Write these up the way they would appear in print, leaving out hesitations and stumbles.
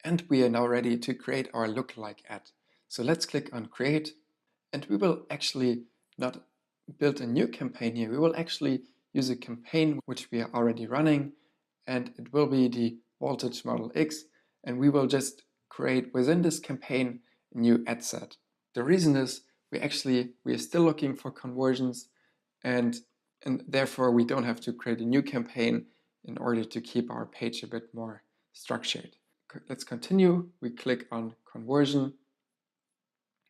And we are now ready to create our lookalike ad. So let's click on create, and we will actually not build a new campaign here. We will actually use a campaign which we are already running, and it will be the Voltage Model X, and we will just create within this campaign a new ad set. The reason is we are still looking for conversions, and therefore we don't have to create a new campaign in order to keep our page a bit more structured. Let's continue. We click on conversion,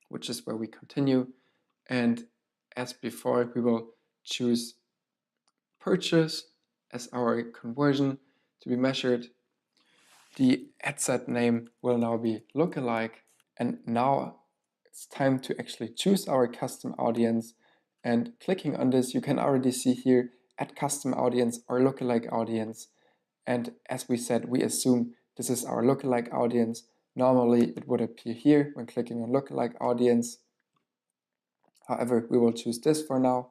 which is where we continue. And as before, we will choose purchase as our conversion to be measured. The ad set name will now be Lookalike. And now it's time to actually choose our custom audience. And clicking on this, you can already see here add custom audience or lookalike audience. And as we said, we assume this is our lookalike audience. Normally it would appear here when clicking on lookalike audience. However, we will choose this for now,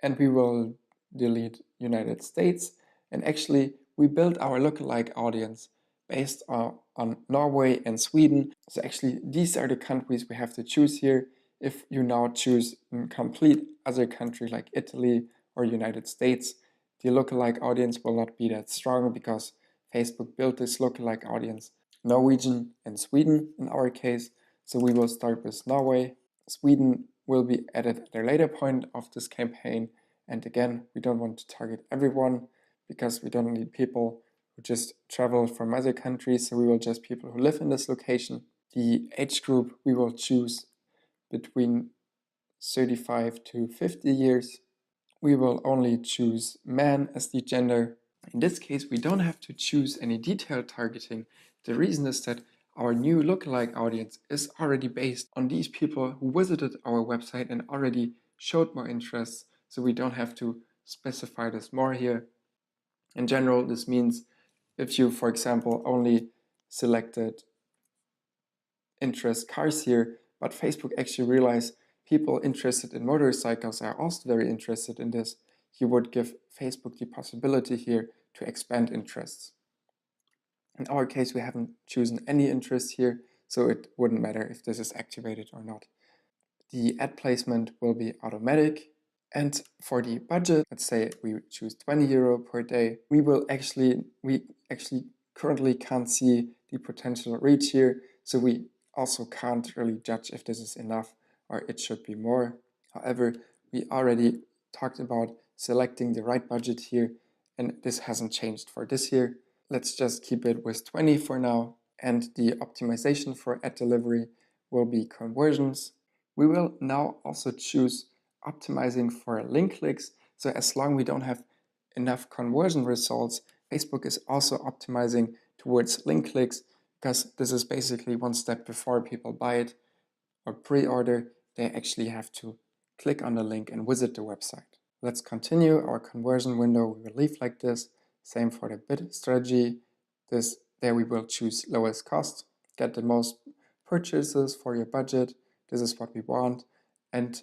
and we will delete United States. And actually we built our lookalike audience based on Norway and Sweden. So actually these are the countries we have to choose here. If you now choose a complete other country like Italy or United States, the lookalike audience will not be that strong because Facebook built this lookalike audience Norwegian and Sweden in our case. So we will start with Norway. Sweden will be added at a later point of this campaign. And again, we don't want to target everyone because we don't need people who just travel from other countries. So we will just people who live in this location. The age group we will choose between 35 to 50 years. We will only choose man as the gender. In this case, we don't have to choose any detailed targeting. The reason is that our new lookalike audience is already based on these people who visited our website and already showed more interest, so we don't have to specify this more here. In general, this means if you, for example, only selected interest cars here, but Facebook actually realized people interested in motorcycles are also very interested in this, you would give Facebook the possibility here to expand interests. In our case, we haven't chosen any interest here, so it wouldn't matter if this is activated or not. The ad placement will be automatic. And for the budget, let's say we choose 20 euro per day, we actually currently can't see the potential reach here, so we also can't really judge if this is enough or it should be more. However, we already talked about selecting the right budget here, and this hasn't changed for this year. Let's just keep it with 20 for now, and the optimization for ad delivery will be conversions. We will now also choose optimizing for link clicks. So as long as we don't have enough conversion results, Facebook is also optimizing towards link clicks, because this is basically one step before people buy it or pre-order. They actually have to click on the link and visit the website. Let's continue our conversion window. We will leave like this. Same for the bid strategy. There we will choose lowest cost, get the most purchases for your budget. This is what we want. And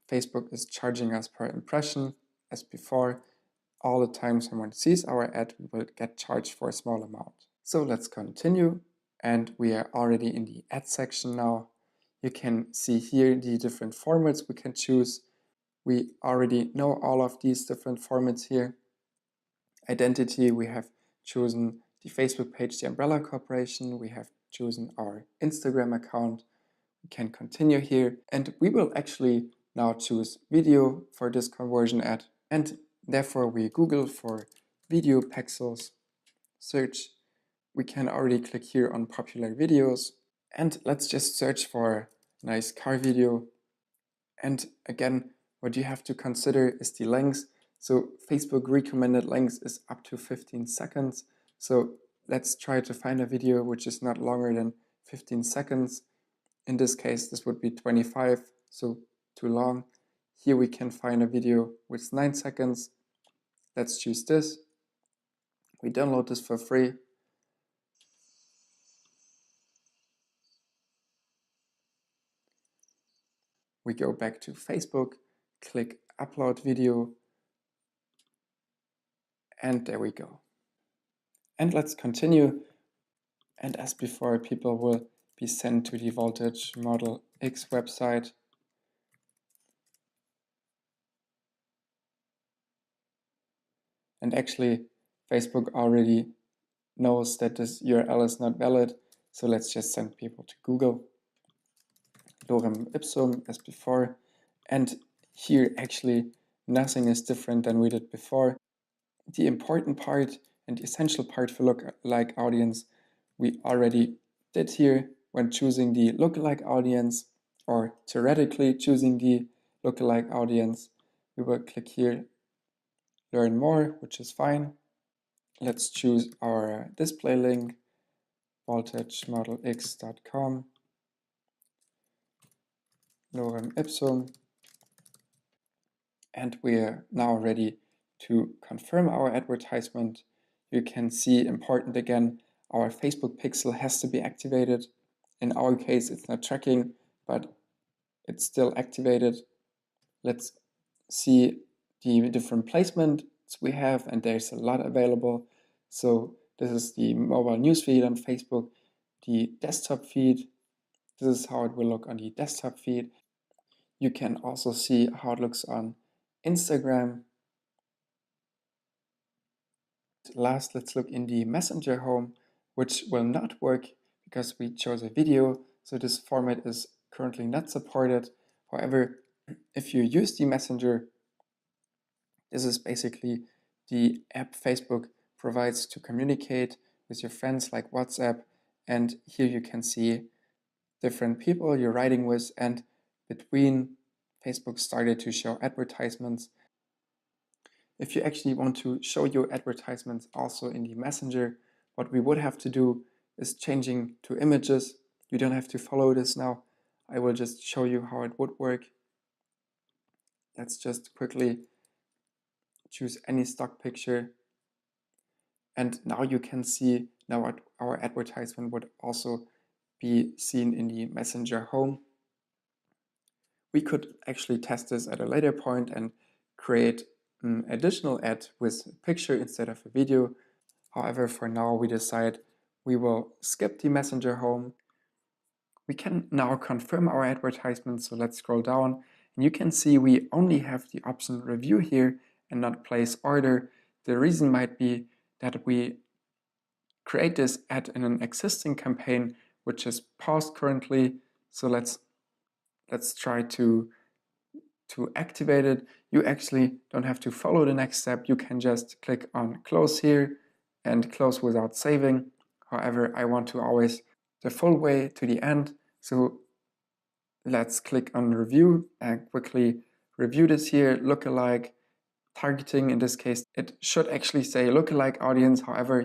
Facebook is charging us per impression. As before, all the time someone sees our ad, we will get charged for a small amount. So let's continue. And we are already in the ad section now. You can see here the different formats we can choose. We already know all of these different formats here. Identity, we have chosen the Facebook page, the Umbrella Corporation. We have chosen our Instagram account. We can continue here, and we will actually now choose video for this conversion ad, and therefore we Google for video pixels, search. We can already click here on popular videos, and let's just search for a nice car video. And again, what you have to consider is the length. So Facebook recommended length is up to 15 seconds. So let's try to find a video which is not longer than 15 seconds. In this case, this would be 25, so too long. Here we can find a video with 9 seconds. Let's choose this. We download this for free. We go back to Facebook, click upload video, and there we go. And let's continue. And as before, people will be sent to the Voltage Model X website. And actually, Facebook already knows that this URL is not valid, so let's just send people to Google. Lorem ipsum as before, and here actually nothing is different than we did before. The important part and the essential part for lookalike audience we already did here when choosing the lookalike audience, or theoretically choosing the lookalike audience. We will click here, learn more, which is fine. Let's choose our display link, voltagemodelx.com, lorem ipsum, and we're now ready to confirm our advertisement. You can see, important again, our Facebook pixel has to be activated. In our case, it's not tracking, but it's still activated. Let's see the different placements we have, and there's a lot available. So this is the mobile newsfeed on Facebook, the desktop feed. This is how it will look on the desktop feed. You can also see how it looks on Instagram. Last, let's look in the Messenger home, which will not work because we chose a video, so this format is currently not supported. However, if you use the Messenger, this is basically the app Facebook provides to communicate with your friends like WhatsApp, and here you can see different people you're writing with, and between Facebook started to show advertisements. If you actually want to show your advertisements also in the Messenger, what we would have to do is changing to images. You don't have to follow this now. I will just show you how it would work. Let's just quickly choose any stock picture. And now you can see now our advertisement would also be seen in the Messenger home. We could actually test this at a later point and create an additional ad with a picture instead of a video. However, for now, we decide we will skip the Messenger home. We can now confirm our advertisement, so let's scroll down. And you can see we only have the option review here and not place order. The reason might be that we create this ad in an existing campaign, which is paused currently. So let's try to activate it. You actually don't have to follow the next step. You can just click on close here and close without saving. However, I want to always the full way to the end. So let's click on review and quickly review this here. Lookalike targeting, in this case, it should actually say lookalike audience. However,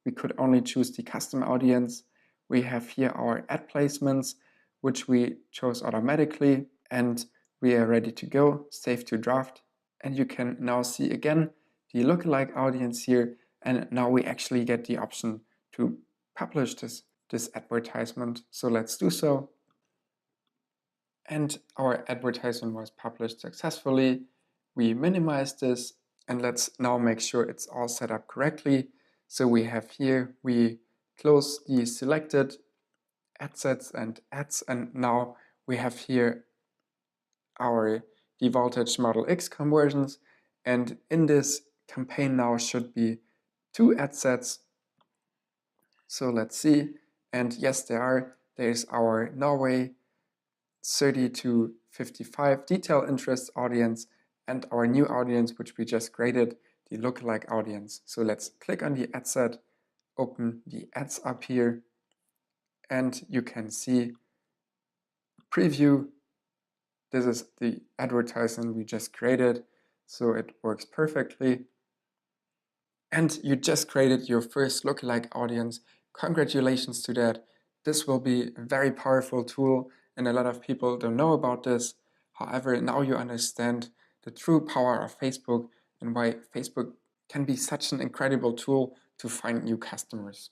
we could only choose the custom audience. We have here our ad placements, which we chose automatically, and we are ready to go, save to draft. And you can now see again the lookalike audience here, and now we actually get the option to publish this advertisement. So let's do so. And our advertisement was published successfully. We minimize this, and let's now make sure it's all set up correctly. So we have here, we close the selected ad sets and ads, and now we have here the Voltage Model X conversions, and in this campaign now should be 2 ad sets. So let's see, and yes, there's our Norway 30 to 55 detail interest audience and our new audience, which we just created, the lookalike audience. So let's click on the ad set, open the ads up here, and you can see preview. This is the advertisement we just created, so it works perfectly. And you just created your first lookalike audience. Congratulations to that. This will be a very powerful tool, and a lot of people don't know about this. However, now you understand the true power of Facebook and why Facebook can be such an incredible tool to find new customers.